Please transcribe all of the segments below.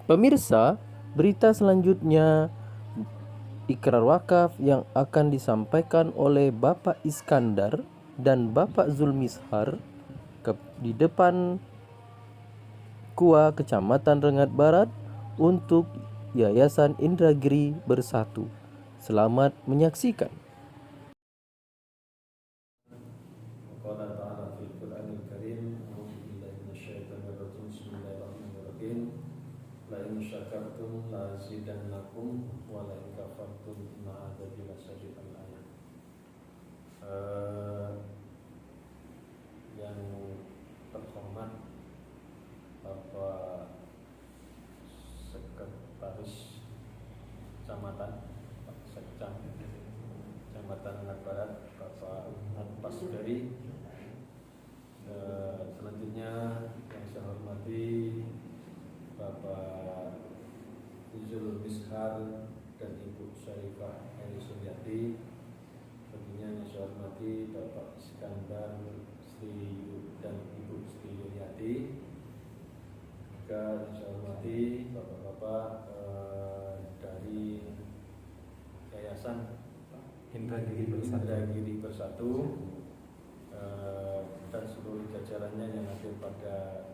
Pemirsa, berita selanjutnya ikrar wakaf yang akan disampaikan oleh Bapak Iskandar dan Bapak Zulmishar di depan KUA Kecamatan Rengat Barat untuk Yayasan Indragiri Bersatu. Selamat menyaksikan. Qala ta'ala fil Qur'anil Karim, a'udzu billahi minasyaitonir rajim. Bismillahirrahmanirrahim. La in syakartum la azidannakum wa la in kafartum inna 'adzabi lasyadid. Al-ayat. Yang terhormat Bapak Sekretaris Kecamatan, Pak Sekcam Kecamatan Rengat Barat, Bapak Pasdari. Selanjutnya yang saya hormati Bapak Zulmishar dan Ibu Syarifah Eri Suryati. Tentunya yang saya hormati Bapak Iskandar Sri dan Ibu Sri Yuliati. Juga yang saya hormati bapak-bapak dari Yayasan Indragiri Bersatu dan seluruh jajarannya yang hadir pada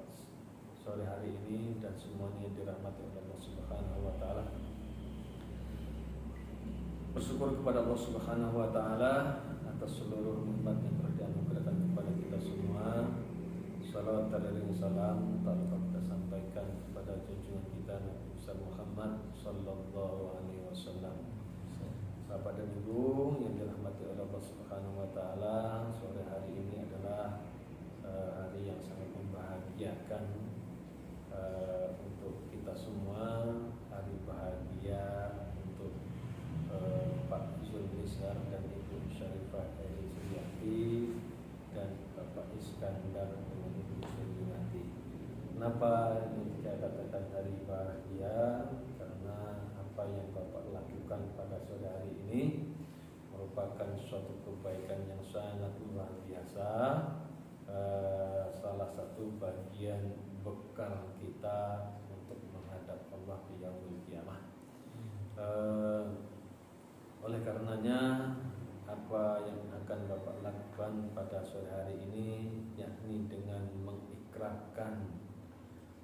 sore hari ini dan semuanya yang dirahmati oleh Allah Subhanahu wa taala. Bersyukur kepada Allah Subhanahu wa taala atas seluruh nikmat yang telah dianugerahkan kepada kita semua. Salawat dan salam telah kita sampaikan kepada junjungan kita Nabi besar Muhammad sallallahu alaihi wasallam. Bapak dan Ibu yang dirahmati oleh Allah Subhanahu wa taala, sore hari ini adalah hari yang sangat membahagiakan untuk kita semua, hari bahagia untuk Pak Zulmishar dan Ibu Syarifah Eri Suryati dan Bapak Iskandar dengan Ibu Suryati. Kenapa ini saya katakan hari bahagia? Karena apa yang Bapak lakukan pada sore hari ini merupakan suatu kebaikan yang sangat luar biasa. Salah satu bagian bekal kita untuk menghadap Allah di yaumil qiyamah. Oleh karenanya apa yang akan Bapak lakukan pada sore hari ini yakni dengan mengikrarkan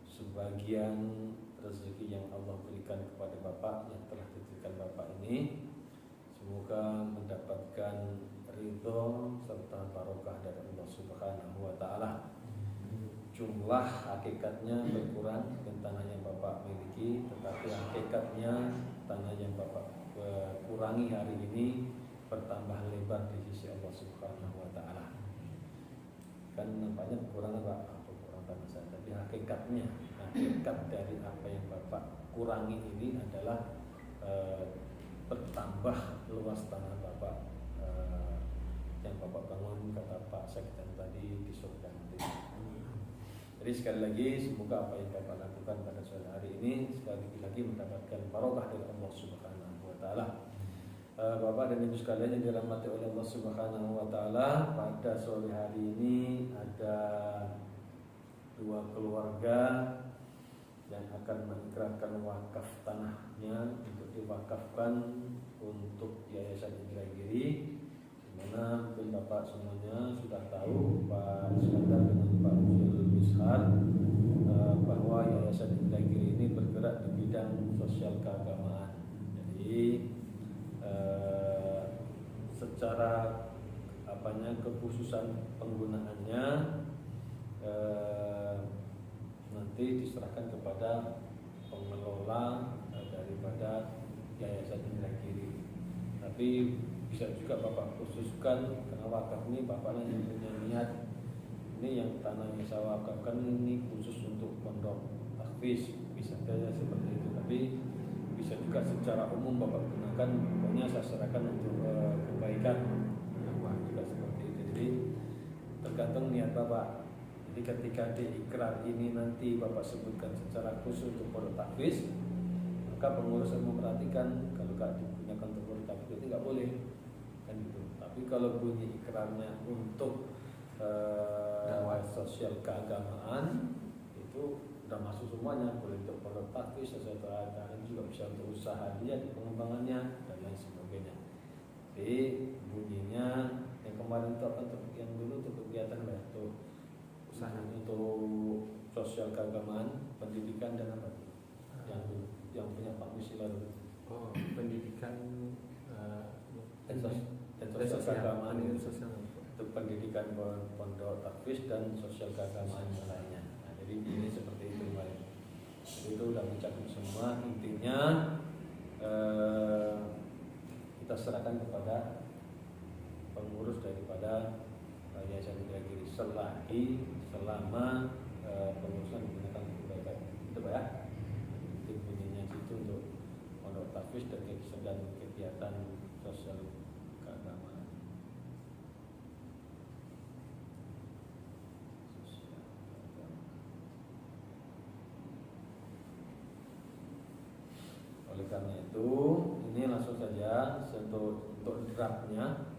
sebagian rezeki yang Allah berikan kepada Bapak yang telah diberikan Bapak ini, semoga mendapatkan ridho serta barokah dari Allah Subhanahu wa taala. Jumlah hakikatnya berkurang dengan tanah yang Bapak miliki, tetapi hakikatnya tanah yang Bapak kurangi hari ini bertambah lebar di sisi Allah Subhanahu wa taala. Kan nampaknya kurang Pak, kurang tanah saya, tapi hakikatnya, hakikat dari apa yang Bapak kurangi ini adalah bertambah luas tanah Bapak yang Bapak bangun, kata Pak Sekjen tadi, di surga nanti. Jadi sekali lagi semoga apa yang Bapak lakukan pada sore hari ini sekali lagi mendapatkan barokah dari Allah Subhanahu wa taala. Bapak dan Ibu sekalian yang dirahmati oleh Allah Subhanahu wa taala, pada sore hari ini ada dua keluarga yang akan mengikrarkan wakaf tanahnya untuk diwakafkan untuk Yayasan Indragiri, di mana mungkin Bapak semuanya sudah tahu, Pak Iskandar dengan Pak Zulmishar, bahwa Yayasan Indragiri ini bergerak di bidang sosial keagamaan. Jadi secara kekhususan penggunaannya nanti diserahkan kepada pengelola daripada Yayasan Indragiri. Tapi bisa juga Bapak khususkan, karena wakaf ini Bapak yang punya niat, ini yang tanah yang saya wakafkan ini khusus untuk pondok tahfiz, bisa saja seperti itu. Tapi bisa juga secara umum Bapak gunakan, pokoknya saya serahkan untuk kebaikan, juga seperti itu. Jadi tergantung niat Bapak. Jadi ketika di ikrar ini nanti Bapak sebutkan secara khusus untuk pondok tahfiz, maka pengurus memperhatikan kalau nggak digunakan untuk pondok tahfiz itu nggak boleh, kan gitu. Tapi kalau bunyi ikrarnya untuk sosial keagamaan, itu udah masuk semuanya, boleh untuk pondok tahfiz bisa untuk usaha dia di pengembangannya dan lain sebagainya. Jadi bunyinya yang kemarin itu apa untuk yang dulu untuk kegiatan apa? Untuk usaha, untuk sosial keagamaan, pendidikan dan apa? Yang dulu, yang punya Pak Musila dulu. Oh, pendidikan Dan sosial keagamaan itu sosial. untuk pendidikan pondok tahfiz dan sosial keagamaan yang lainnya. Nah, jadi ini seperti itu kemarin. Jadi itu udah mencakup semua. Intinya kita serahkan kepada pengurus daripada Yayasan Indragiri selama pengurusan digunakan untuk kebaikan. Itu Pak ya. Itu bunyinya situ untuk pondok tahfiz dan kegiatan sosial keagamaan. Oleh karena itu, ini langsung saja untuk draftnya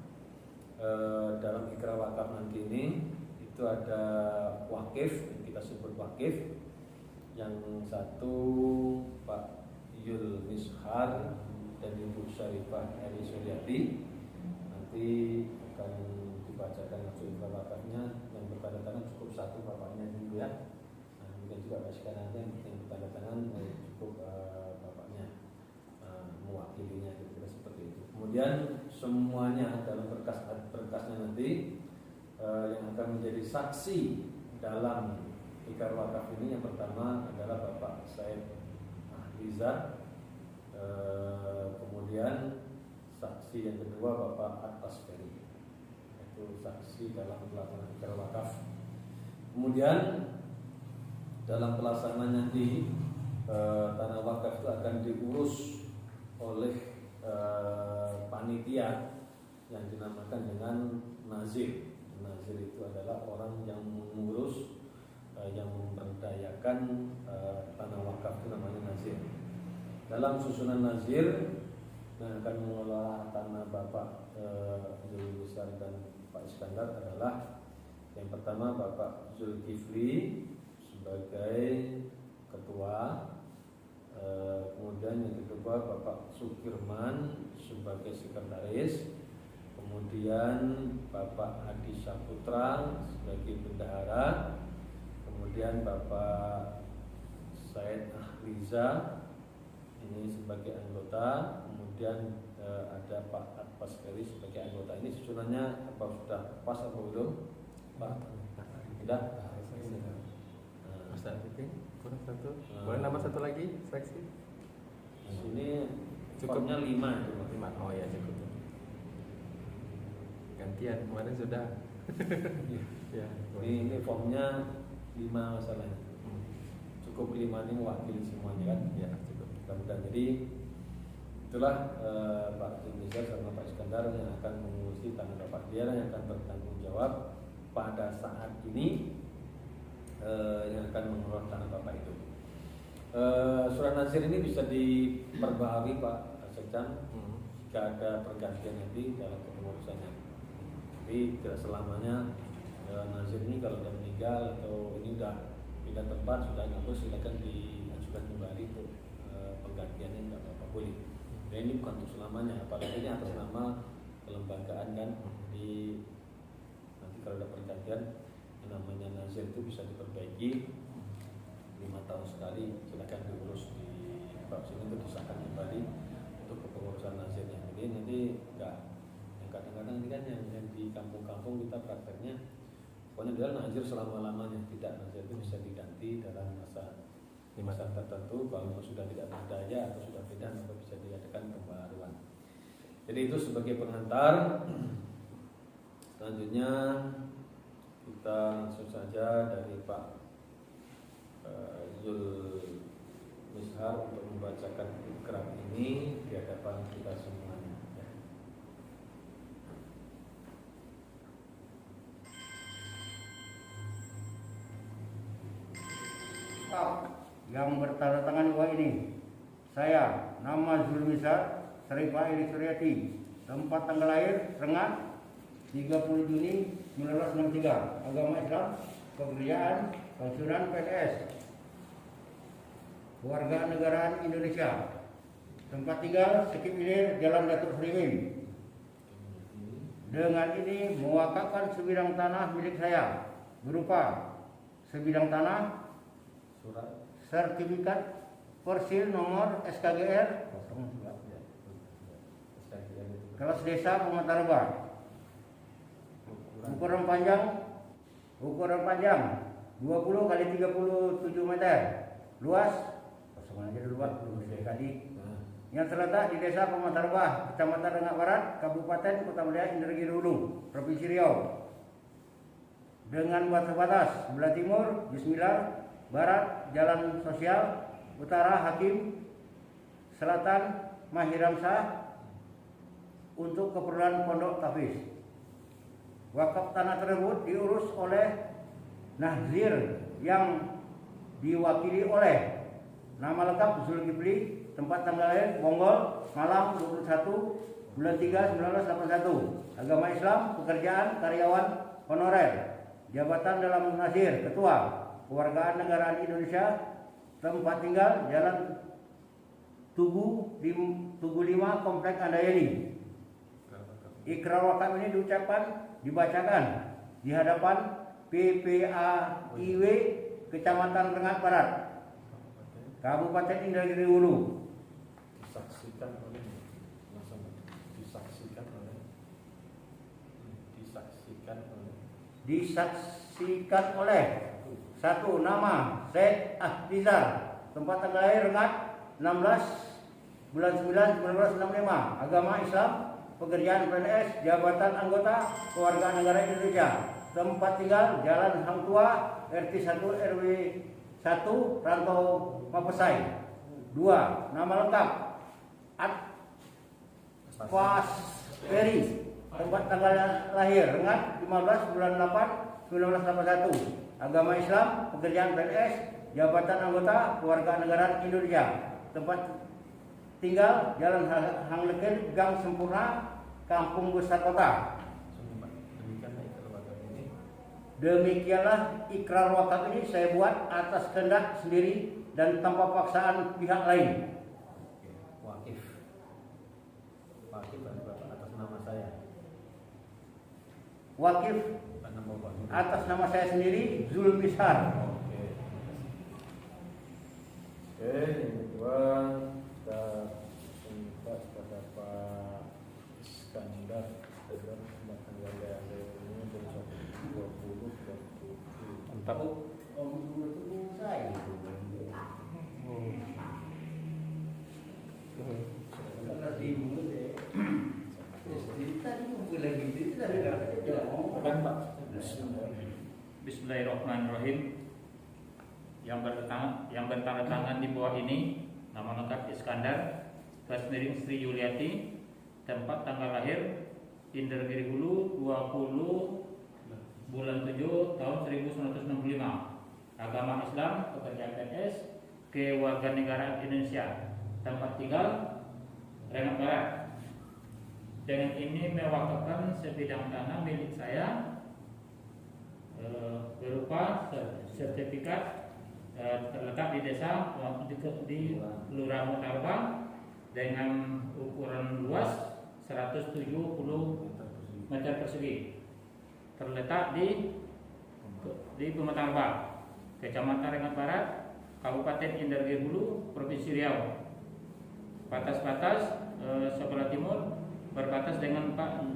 dalam ikrar wakaf nanti ini itu ada wakif, kita sebut wakif. Yang satu Pak Yul Mishar dan Ibu Syarifah Eri Suryati. Nanti akan dibacakan langsung ikrar wakafnya. Yang bertanda tangan cukup satu bapaknya dulu ya. Nah, mungkin juga kasihkan nanti yang bertanda tangan cukup bapaknya mewakilinya, kira-kira seperti itu. Kemudian semuanya dalam berkasnya nanti yang akan menjadi saksi dalam ikrar wakaf ini yang pertama adalah Bapak Said Ahliza, kemudian saksi yang kedua Bapak Atas Ferry, itu saksi dalam pelaksanaan ikrar wakaf. Kemudian dalam pelaksanaan nanti tanah wakaf itu akan diurus oleh panitia yang dinamakan dengan nazir. Nazir itu adalah orang yang mengurus, yang memberdayakan tanah wakaf, itu namanya nazir. Dalam susunan nazir yang akan mengelola tanah Bapak Zulkifli dan Pak Iskandar adalah yang pertama Bapak Zulkifli sebagai ketua, kemudian yang kedua Bapak Sukirman sebagai sekretaris, kemudian Bapak Adi Saputra sebagai bendahara, kemudian Bapak Said Ahliza ini sebagai anggota, kemudian ada Pak Atpas Ferry sebagai anggota. Ini susunannya apa sudah pas atau belum Pak? Sudah? Ustaz Fikri, kurang satu. Boleh nambah satu lagi saksi? Di sini Cukupnya cukupnya 5 itu. 5. Oh ya cukup. Gantian kemarin sudah. Ya. Ini formnya 5 masalahnya. Cukup 5 ini mewakili semuanya kan? Ya cukup. Dan jadi itulah Pak Indonesia sama Pak Iskandar yang akan mengurusi tanah Bapak, dia yang akan bertanggung jawab pada saat ini yang akan mengelola tanah Bapak itu. Surat nazir ini bisa diperbaharui Pak Sekjan jika ada pergantian nanti dalam kepengurusannya. Jadi tidak selamanya nazir ini kalau sudah meninggal atau ini sudah pindah tempat, sudah ngapus, silakan diajukan kembali untuk penggantiannya, nggak apa-apa, boleh. Dan ini bukan untuk selamanya, apalagi ini atas nama kelembagaan kan. Di nanti kalau ada pergantian yang namanya nazir itu bisa diperbaiki 5 tahun sekali, silakan diurus di bab sini untuk disahkan kembali untuk kepengurusan nazirnya. Jadi nanti enggak, yang kadang-kadang ini kan yang di kampung-kampung kita prakteknya pokoknya dia nazir selama-lamanya. Tidak, nazir itu bisa diganti dalam masa tertentu. Kalau sudah tidak berdaya atau sudah pindah maka bisa diadakan pembaharuan. Jadi itu sebagai pengantar. Selanjutnya kita langsung saja dari Pak Yul Mishar untuk membacakan ikrar ini di hadapan kita semuanya. Yang bertanda tangan bahwa ini saya, nama Zulmishar Syarifah Eri Suryati, tempat tanggal lahir Rengat 30 Juni 1963, agama Islam, pekerjaan pensiunan PNS, warga negaraan Indonesia, Tempat tinggal Sekip Ilir, Jalan Datuk Serimin. Dengan ini mewakafkan sebidang tanah milik saya berupa sebidang tanah, Surat. sertifikat persil nomor SKGR kelas desa Pematarbah. Ukuran panjang 20 kali 37 meter, luas kosongan aja dulu Pak, kali yang terletak di desa Pematarbah, Kecamatan Rengat Barat, Kabupaten Kota Mulia, Indragiri Hulu, Provinsi Riau. Dengan batas-batas sebelah timur Bismillah, barat Jalan Sosial, utara Hakim, selatan Mahiram Shah untuk keperluan pondok tahfiz. Wakaf tanah tersebut diurus oleh Nazir yang diwakili oleh nama lengkap Zulkifli, tempat tanggal lahir Bonggol, Malang 21 bulan 3 1981. Agama Islam, pekerjaan karyawan honorer. Jabatan dalam Nazir Ketua, Kewargaan Negaraan Indonesia. Tempat tinggal Jalan Tugu 5 Komplek Andayani. Ikrar wakaf ini dibacakan di hadapan PPAIW Kecamatan Rengat Barat, Kabupaten Indragiri Hulu. Disaksikan oleh satu nama Syed Ahdizar, tempat tanggal lahir Rengat 16 bulan 9 1965. Agama Islam, pekerjaan PNS, jabatan anggota Kewargaan Negara Indonesia. Tempat tinggal Jalan Hang Tua, RT 1 RW 1 Rantau Mapesai. 2. Nama lengkap Atfas Ferry, tempat tanggal lahir Rengat 15 bulan 8 1981. Agama Islam, pekerjaan PNS, jabatan anggota Kewargaan Negara Indonesia. Tempat tinggal Jalan Hang Lekir, Gang Sempurna, Kampung Besar Kota. Demikianlah ikrar wakaf ini saya buat atas kehendak sendiri dan tanpa paksaan pihak lain. Wakif atas nama saya. Wakif atas nama saya sendiri, Zulmisar. Oke, yang kedua kita minta kepada Pak Iskandar agar tanggal lahir ini dari 20 Mantap. Saya. Bismillahirrahmanirrahim. Yang bertanda tangan di bawah ini nama lengkap Iskandar, garis miring Sri Yuliati, tempat tanggal lahir Indragiri Hulu 20 bulan 7 tahun 1965. Agama Islam, pekerjaan PNS, Kewarganegaraan Indonesia. Tempat tinggal Rengat Barat. Dengan ini mewakafkan sebidang tanah milik saya berupa sertifikat terletak di desa di Kelurahan Mutarbang dengan ukuran luas 170 meter persegi, terletak di Pematarbah, Kecamatan Rengat Barat, Kabupaten Indragiri Hulu, Provinsi Riau. Batas-batas sebelah timur berbatas dengan Pak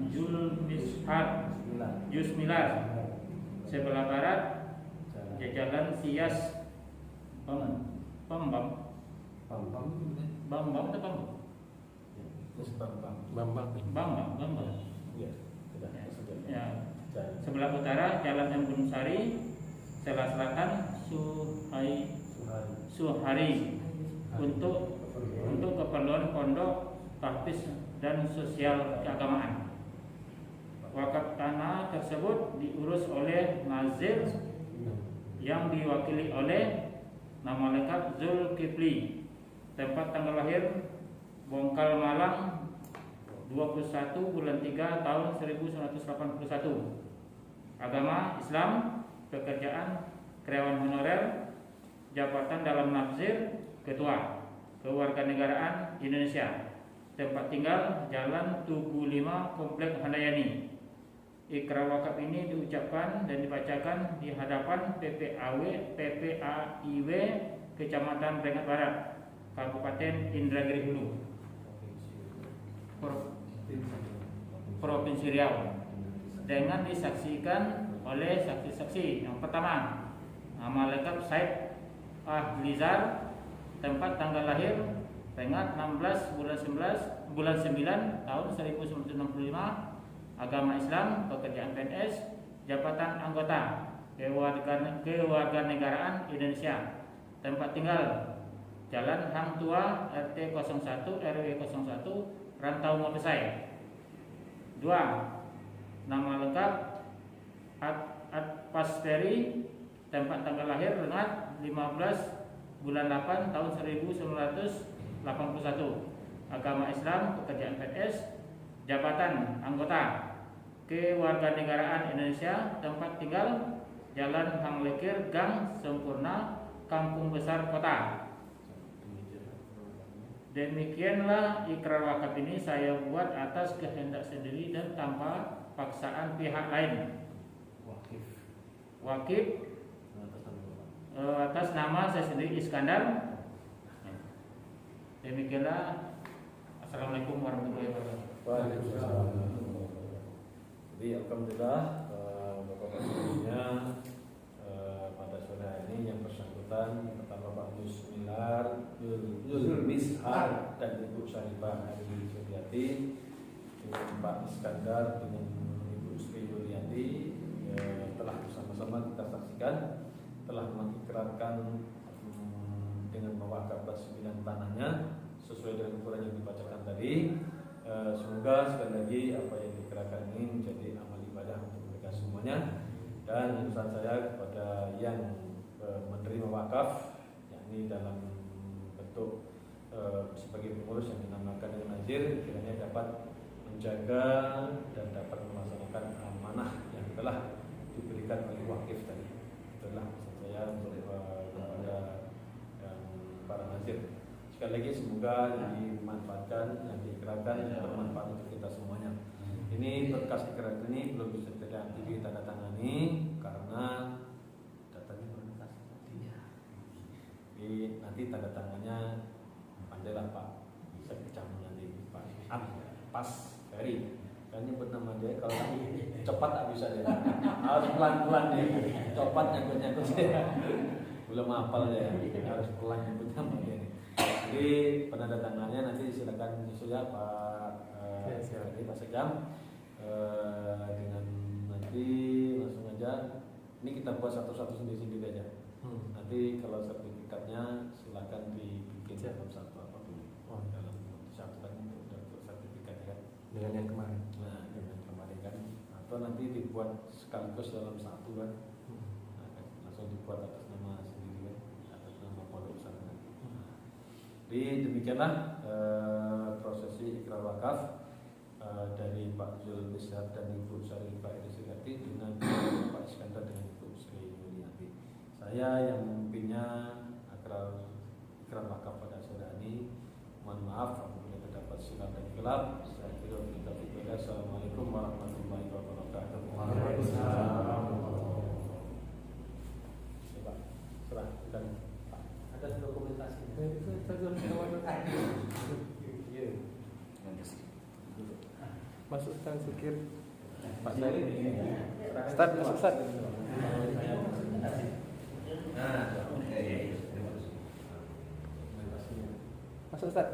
Jusmilar. Sebelah barat Jalan Sias Bambang. Ya. Sebelah utara Jalan M Gunung Sari, sebelah selatan Suhari untuk keperluan pondok tahfiz dan sosial keagamaan. Wakaf tanah tersebut diurus oleh Nazir yang diwakili oleh nama lengkap Zulkifli, tempat tanggal lahir Bongkal Malang 21 bulan 3 tahun 1981. Agama Islam, pekerjaan karyawan honorer, jabatan dalam Nazir Ketua, Kewarganegaraan Indonesia. Tempat tinggal Jalan Tugu 5, Komplek Handayani. Ikrar wakaf ini diucapkan dan dibacakan di hadapan PPAIW Kecamatan Rengat Barat, Kabupaten Indragiri Hulu, Provinsi Riau, dengan disaksikan oleh saksi-saksi. Yang pertama, nama lengkap Said Ahlizar, tempat tanggal lahir Rengat 16 bulan 9 tahun 1965, agama Islam, pekerjaan PNS, jabatan anggota Kewarganegaraan Indonesia, tempat tinggal Jalan Hang Tua RT 01 RW 01 Rantau Mabesai. 2. Nama lengkap Atpasperi, tempat tanggal lahir Rengat 15 bulan 8 tahun 1981, agama Islam, pekerjaan PNS, jabatan anggota Kewarganegaraan Indonesia, tempat tinggal Jalan Hang Lekir Gang Sempurna, Kampung Besar Kota. Demikianlah ikrar wakaf ini saya buat atas kehendak sendiri dan tanpa paksaan pihak lain. Wakif atas nama saya sendiri Iskandar. Demikianlah. Assalamualaikum warahmatullahi wabarakatuh. Waalaikumsalam. Jadi alhamdulillah Bapak-Bapak pada sore ini yang bersangkutan pertama Pak Yul Mishar dan Ibu Syarifah Hari Suryati, dengan Pak Iskandar dengan Ibu Sri Yuliati telah bersama-sama kita saksikan telah mengikrarkan dengan mewakafkan sebidang tanahnya sesuai dengan ukuran yang dibacakan tadi. Semoga sekali lagi apa yang dikerahkan ini menjadi amal ibadah untuk mereka semuanya. Dan pesan saya kepada yang menerima wakaf, yakni dalam bentuk sebagai pengurus yang dinamakan dengan nazir, kiranya dapat menjaga dan dapat melaksanakan amanah yang telah diberikan oleh wakif tadi. Itulah pesan saya untuk kepada para nazir. Sekali lagi semoga dimanfaatkan, yang diikrarkan bermanfaat untuk kita semuanya. Ini berkas ikrar ini belum bisa ditandatangani karena datanya berkas. Jadi nanti tanda tangannya pandailah Pak Sekecam nanti Pak Pas Ferry. Kan nyebut nama dia kalau cepat tak bisa dia. Harus pelan-pelan dia. Cepat nyangkut dia. Belum hafal dia. Harus pelan nyebut nama dia. Jadi penandatangannya nanti silakan ya Pak Pak Sekjam dengan nanti langsung aja. Ini kita buat satu-satu sendiri-sendiri aja. Nanti kalau sertifikatnya silakan dibikin dalam satu apapun. Dalam satu kan untuk sertifikat kan. Dengan yang kemarin. Nah dengan kemarin kan. Atau nanti dibuat sekaligus dalam satu kan. Langsung dibuat atas nama sendiri kan. Atas nama pondok pesantren. Jadi demikianlah prosesi ikrar wakaf dari Pak Yul Mishar dan Ibu Syarifah Hari Suryati dengan Pak Iskandar dan Ibu Sri Yuliati. Saya yang memimpinnya ikrar wakaf pada sore ini. Mohon maaf apabila terdapat silap dan gelap. Saya kira kita berdoa. Assalamualaikum warahmatullahi wabarakatuh. Waalaikumsalam. Coba serahkan Pak. Ada dokumentasinya. Masuk Ustaz Sukir. Pak Said. Ustaz, masuk Ustaz. Masuk Ustaz.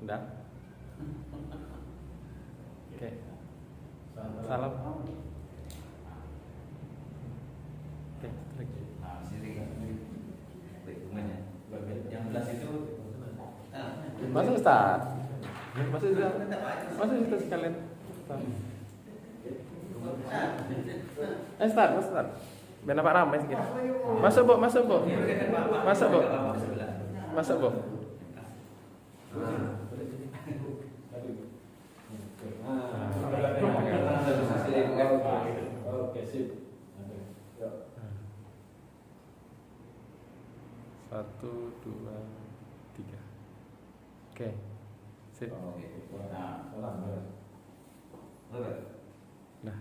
Udah. Oke. Salam. Oke, lagi. Yang belas itu Masuk Ustaz. Masuk Ustaz. Masuk Ustaz sekalian. Ustaz, masuk Ustaz. Biar nampak ramai sikit. Masuk, Bu, masuk, Bu. Masuk, Bu. Masuk, Bu. Oke, sip. 1, 2, 3. Oke. Sip. Oke. Nah, salam. Betul. Nah,